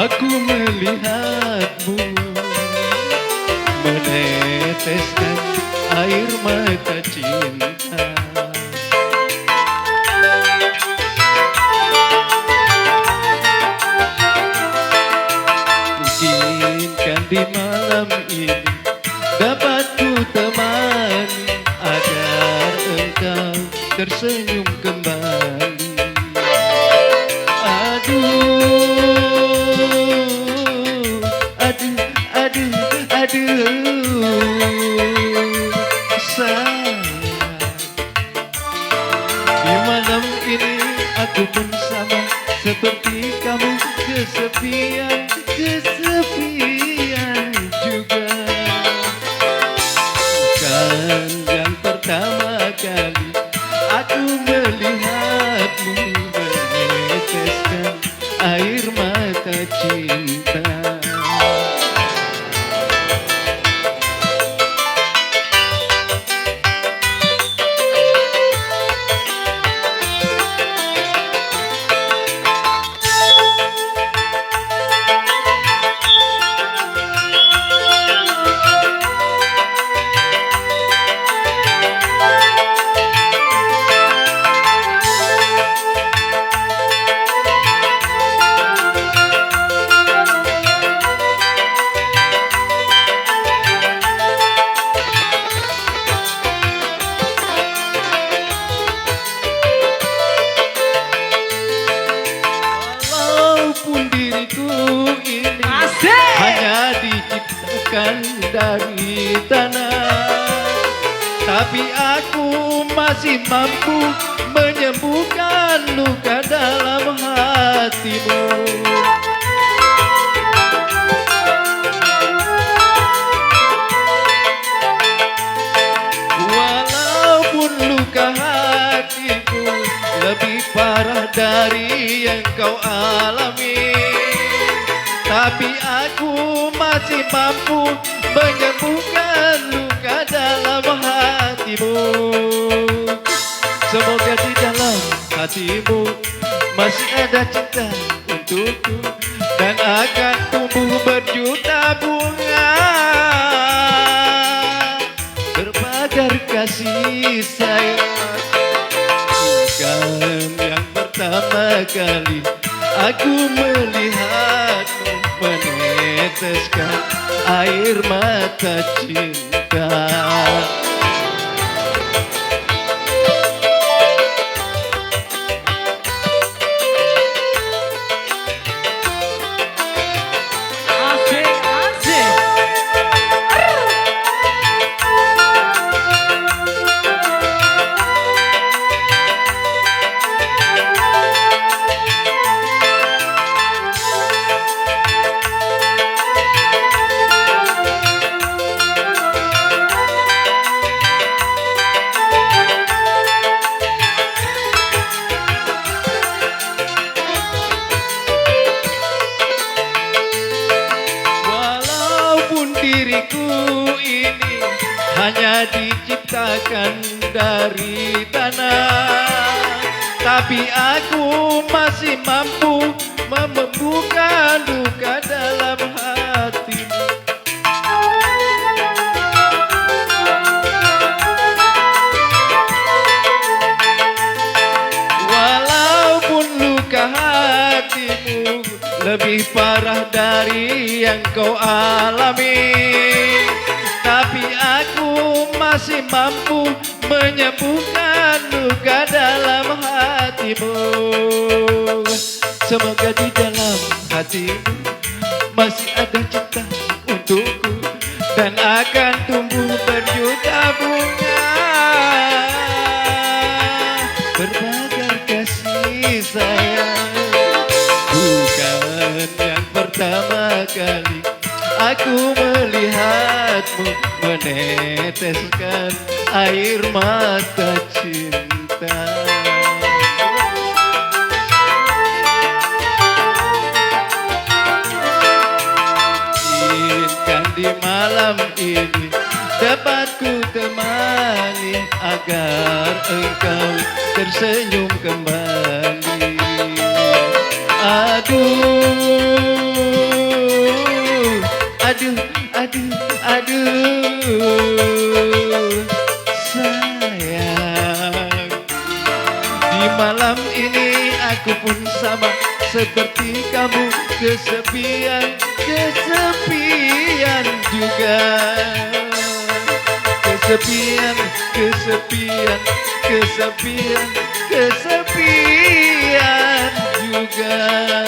Aku melihatmu meneteskan air mata cinta. Mungkinkan di malam ini dapat ku temani agar engkau tersenyum kembali. Sayang, di malam ini aku pun sama seperti kamu, kesepian juga. Bukan yang pertama kali aku melihatmu meneteskan air mata cinta. Hanya diciptakan dari tanah, tapi aku masih mampu menyembuhkan luka dalam hatimu. Walaupun luka hatiku lebih parah dari yang kau alami, tapi aku masih mampu menyembuhkan luka dalam hatimu. Semoga di dalam hatimu masih ada cinta untukku, dan akan tumbuh berjuta bunga berpagar kasih sayang. Bukan yang pertama kali aku melihatmu meneteskan air mata cinta. Diriku ini hanya diciptakan dari tanah, tapi aku masih mampu membuka luka dalam hatimu. Walaupun luka hatimu lebih parah dari yang kau alami, tapi aku masih mampu menyembuhkan luka dalam hatimu. Semoga di dalam hatimu masih ada cinta untukku, dan akan tumbuh berjuta bunga berbagai kasih sayang. Bukan yang pertama kali aku melihatmu meneteskan air mata cinta. Izinkan di malam ini dapat ku temani agar engkau tersenyum kembali. Aduh, Aduh sayang, di malam ini aku pun sama seperti kamu, kesepian, kesepian juga. Kesepian, kesepian, kesepian, kesepian juga.